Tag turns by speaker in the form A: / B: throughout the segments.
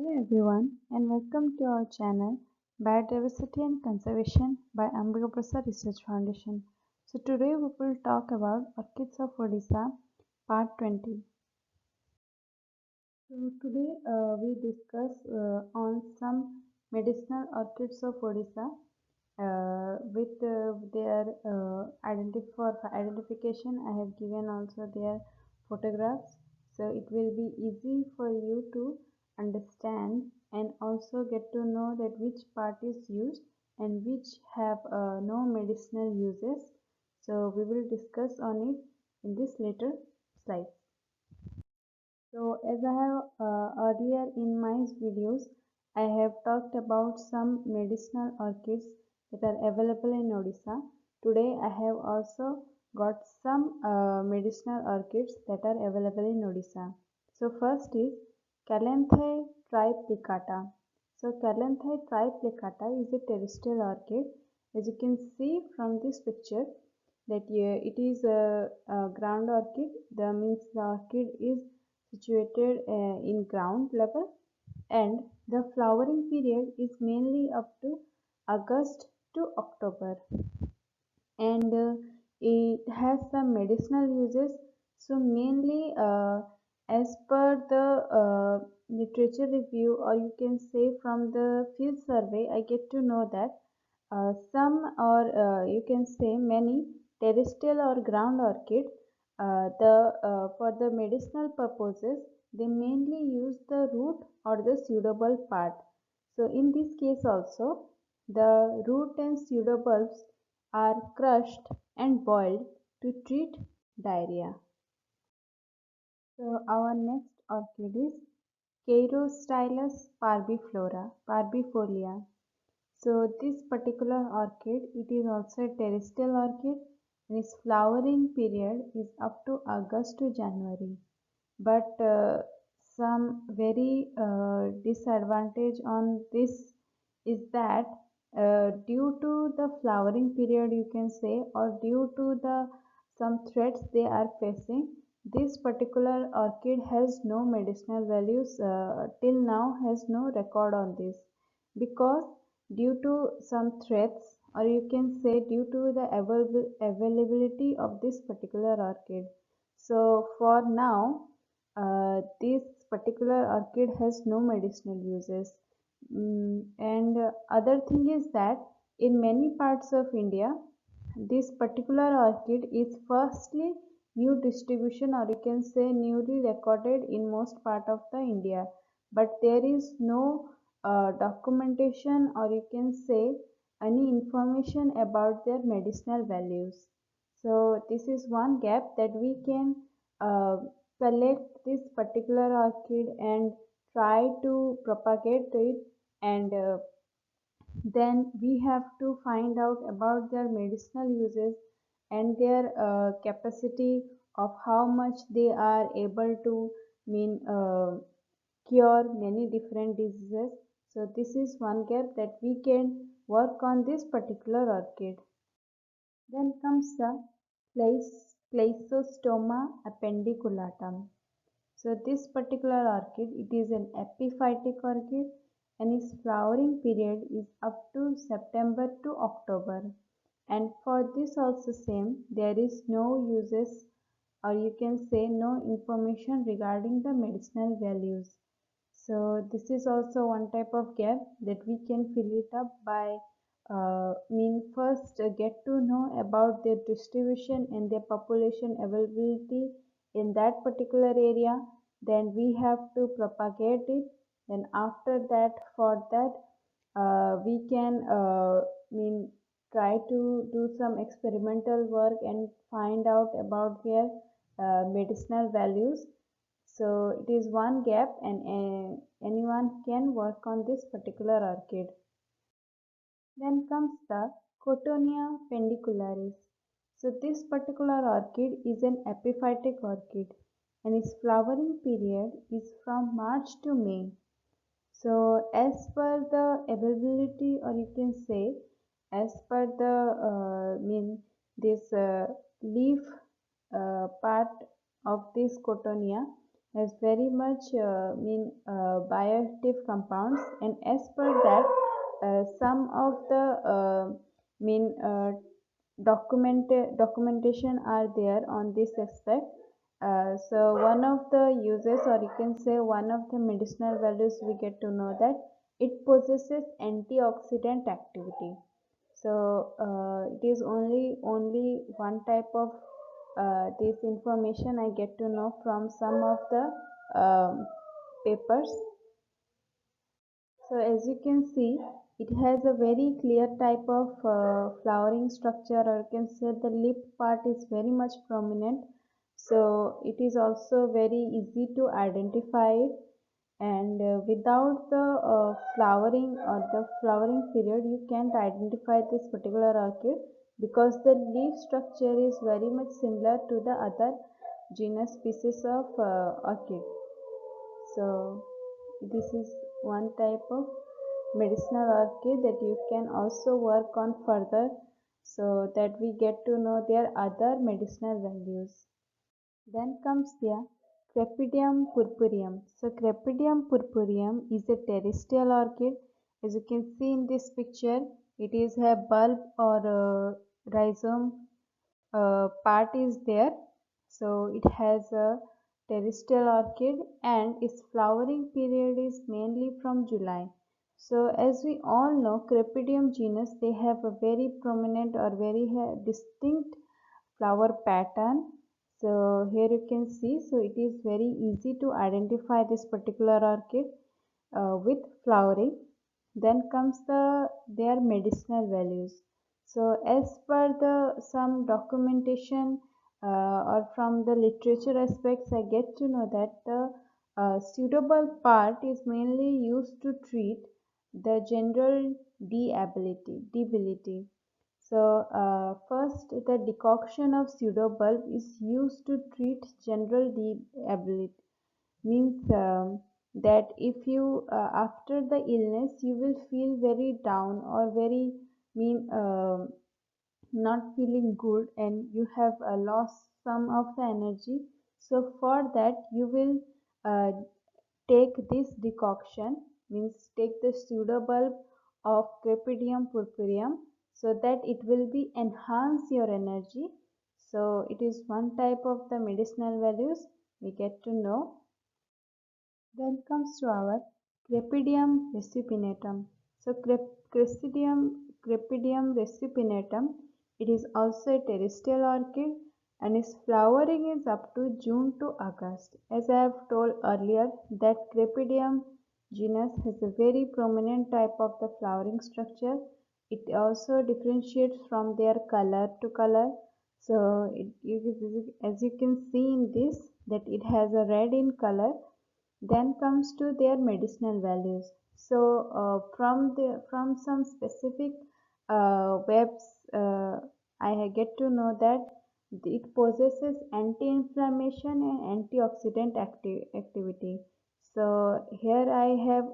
A: Hello everyone and welcome to our channel Biodiversity and Conservation by Ambika Prasad Research Foundation. So today we will talk about Orchids of Odisha part 20. So today we discuss on some medicinal orchids of Odisha with their for identification. I have given also their photographs, so it will be easy for you to understand and also get to know that which part is used and which have no medicinal uses. So we will discuss on it in this later slides. So as I have earlier in my videos, I have talked about some medicinal orchids that are available in Odisha. Today I have also got some medicinal orchids that are available in Odisha. So first is Calanthe triplicata. So Calanthe triplicata is a terrestrial orchid. As you can see from this picture that it is a ground orchid. That means the orchid is situated in ground level and the flowering period is mainly up to August to October, and it has some medicinal uses. So mainly as per the literature review, or you can say from the field survey, I get to know that some, or you can say many terrestrial or ground orchid, the for the medicinal purposes they mainly use the root or the pseudobulb part. So in this case also the root and pseudobulbs are crushed and boiled to treat diarrhea. So our next orchid is Cairostylus parvifolia. So this particular orchid, it is also a terrestrial orchid and its flowering period is up to August to January. But some very disadvantage on this is that due to the flowering period, you can say, or due to the some threats they are facing, this particular orchid has no medicinal values, till now has no record on this, because due to some threats, or you can say due to the availability of this particular orchid. So for now this particular orchid has no medicinal uses. And other thing is that in many parts of India, this particular orchid is firstly new distribution, or you can say newly recorded in most part of the India, but there is no documentation, or you can say any information about their medicinal values. So this is one gap that we can uh, select this particular orchid and try to propagate it, and then we have to find out about their medicinal uses and their capacity of how much they are able to mean cure many different diseases. So this is one gap that we can work on this particular orchid. Then comes the Cleisostoma appendiculatum. So this particular orchid, it is an epiphytic orchid and its flowering period is up to September to October. And for this also same, there is no uses, or you can say no information regarding the medicinal values. So this is also one type of gap that we can fill it up by first get to know about their distribution and their population availability in that particular area. Then we have to propagate it. Then after that, for that we can try to do some experimental work and find out about their medicinal values. So it is one gap, and anyone can work on this particular orchid. Then comes the Cotonia pendicularis. So this particular orchid is an epiphytic orchid and its flowering period is from March to May. So as per the availability, or you can say as per the this leaf part of this Cotonia, has very much bioactive compounds, and as per that, some of the mean documentation are there on this aspect. So one of the uses, or you can say one of the medicinal values, we get to know that it possesses antioxidant activity. So it is only one type of this information I get to know from some of the papers. So as you can see, it has a very clear type of flowering structure, or you can say the lip part is very much prominent. So it is also very easy to identify it, and without the flowering or the flowering period, you can't identify this particular orchid because the leaf structure is very much similar to the other genus species of orchid. So this is one type of medicinal orchid that you can also work on further, so that we get to know their other medicinal values. Then comes the Crepidium purpureum. So Crepidium purpureum is a terrestrial orchid. As you can see in this picture, it is a bulb or a rhizome part is there. So it has a terrestrial orchid, and its flowering period is mainly from July. So as we all know, Crepidium genus, they have a very prominent or very distinct flower pattern. So here you can see, so it is very easy to identify this particular orchid with flowering. Then comes their medicinal values. So as per the some documentation or from the literature aspects, I get to know that the suitable part is mainly used to treat the general debility. So first, the decoction of pseudobulb is used to treat general debility. Means that if you after the illness you will feel very down or very mean not feeling good, and you have lost some of the energy. So for that you will uh, take this decoction, means take the pseudobulb of Crepidium purpureum, so that it will be enhance your energy. So it is one type of the medicinal values we get to know. Then comes to our Crepidium resupinatum. So Crepidium resupinatum, it is also a terrestrial orchid, and its flowering is up to June to August. As I have told earlier, that Crepidium genus has a very prominent type of the flowering structure. It also differentiates from their color to color. So as you can see in this, that it has a red in color. Then comes to their medicinal values. So from some specific webs, I get to know that it possesses anti-inflammation and antioxidant activity. So here I have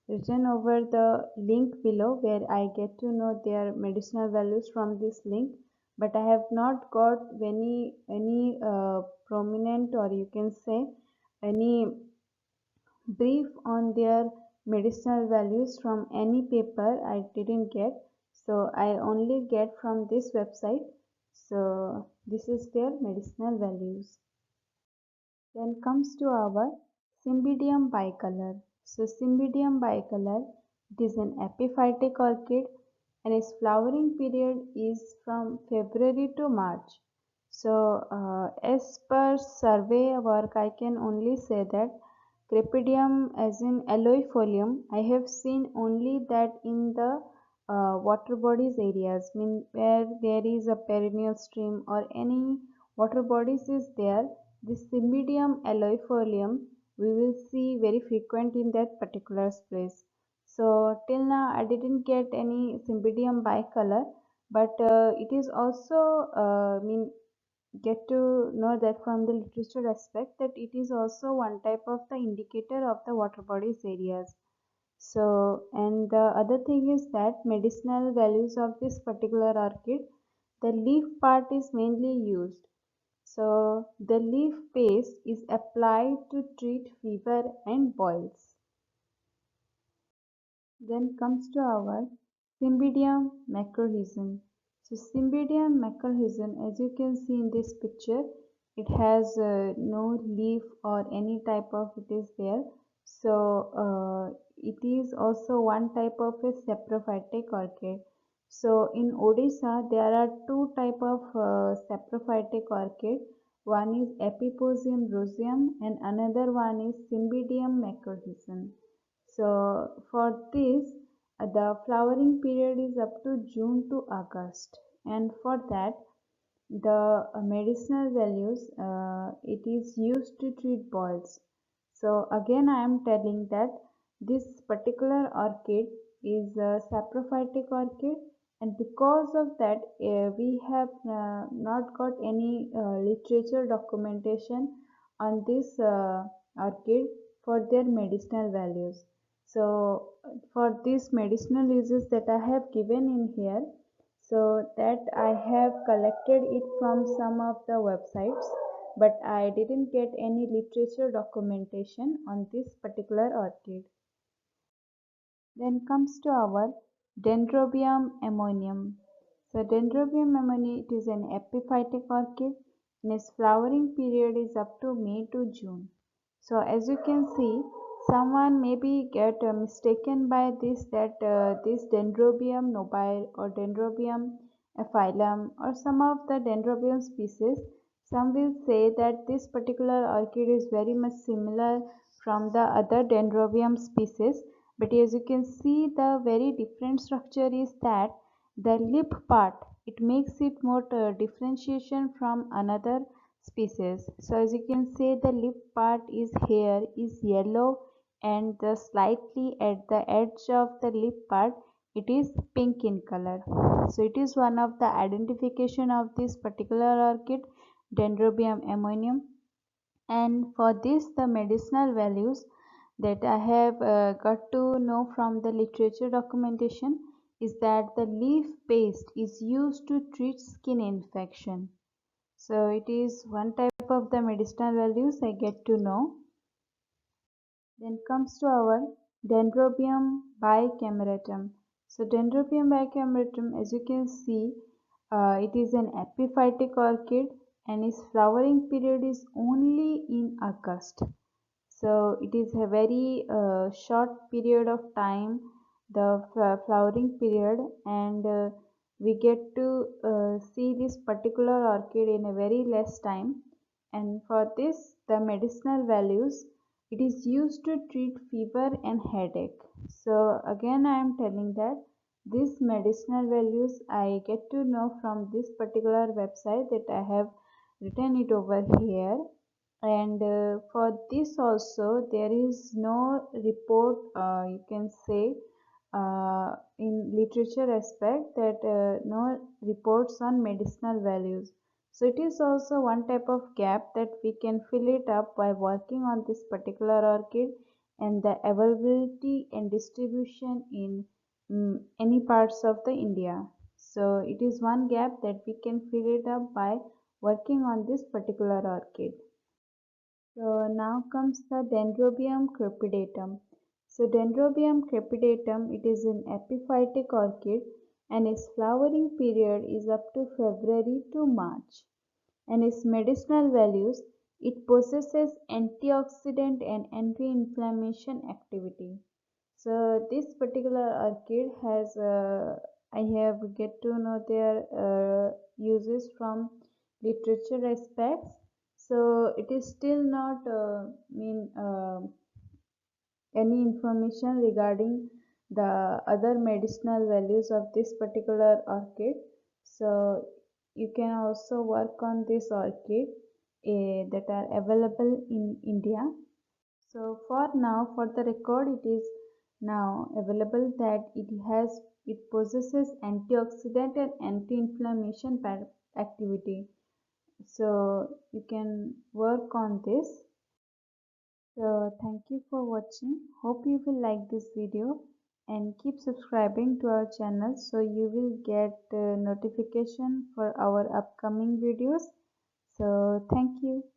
A: written over the link below, where I get to know their medicinal values from this link, but I have not got any prominent, or you can say any brief on their medicinal values from any paper. I didn't get, so I only get from this website. So this is their medicinal values. Then comes to our Cymbidium bicolor. So Cymbidium bicolor, it is an epiphytic orchid, and its flowering period is from February to March. So as per survey work, I can only say that Crepidium, as in aloifolium, I have seen only that in the water bodies areas, mean where there is a perennial stream or any water bodies is there, this Cymbidium aloifolium we will see very frequent in that particular place. So till now I didn't get any Cymbidium bicolor, but it is also get to know that from the literature aspect, that it is also one type of the indicator of the water bodies areas. So, and the other thing is that medicinal values of this particular orchid, the leaf part is mainly used. So the leaf paste is applied to treat fever and boils. Then comes to our Cymbidium macrorhizum. So Cymbidium macrorhizum, as you can see in this picture, it has no leaf or any type of it is there. So it is also one type of a saprophytic orchid. So in Odisha, there are two type of saprophytic orchid. One is Epiposium roseum and another one is Cymbidium macrorhizum. So for this, the flowering period is up to June to August, and for that, the medicinal values it is used to treat boils. So again, I am telling that this particular orchid is a saprophytic orchid, and because of that, we have not got any literature documentation on this orchid for their medicinal values. So for these medicinal uses that I have given in here, so that I have collected it from some of the websites, but I didn't get any literature documentation on this particular orchid. Then comes to our Dendrobium ammonium. So Dendrobium ammonium, it is an epiphytic orchid and its flowering period is up to May to June. So as you can see, someone maybe get mistaken by this that this Dendrobium nobile or Dendrobium phyllum or some of the Dendrobium species, some will say that this particular orchid is very much similar from the other Dendrobium species, but as you can see, the very different structure is that the lip part, it makes it more differentiation from another species. So as you can see, the lip part is here is yellow, and the slightly at the edge of the lip part, it is pink in color. So it is one of the identification of this particular orchid, Dendrobium ammonium. And for this, the medicinal values that I have got to know from the literature documentation is that the leaf paste is used to treat skin infection. So it is one type of the medicinal values I get to know. Then comes to our Dendrobium bicameratum. So Dendrobium bicameratum, as you can see, it is an epiphytic orchid and its flowering period is only in August. So it is a very short period of time, the flowering period, and we get to see this particular orchid in a very less time. And for this, the medicinal values, it is used to treat fever and headache. So again, I am telling that these medicinal values I get to know from this particular website that I have written it over here. And for this also there is no report, you can say, in literature aspect, that no reports on medicinal values. So it is also one type of gap that we can fill it up by working on this particular orchid and the availability and distribution in any parts of the India. So it is one gap that we can fill it up by working on this particular orchid. So now comes the Dendrobium crepidatum. So Dendrobium crepidatum, it is an epiphytic orchid and its flowering period is up to February to March. And its medicinal values, it possesses antioxidant and anti-inflammation activity. So this particular orchid has, I have get to know their uses from literature aspects. So it is still not any information regarding the other medicinal values of this particular orchid. So you can also work on this orchid that are available in India. So for now, for the record, it is now available that it possesses antioxidant and anti-inflammation activity. So you can work on this. So thank you for watching. Hope you will like this video and keep subscribing to our channel so you will get notification for our upcoming videos. So thank you.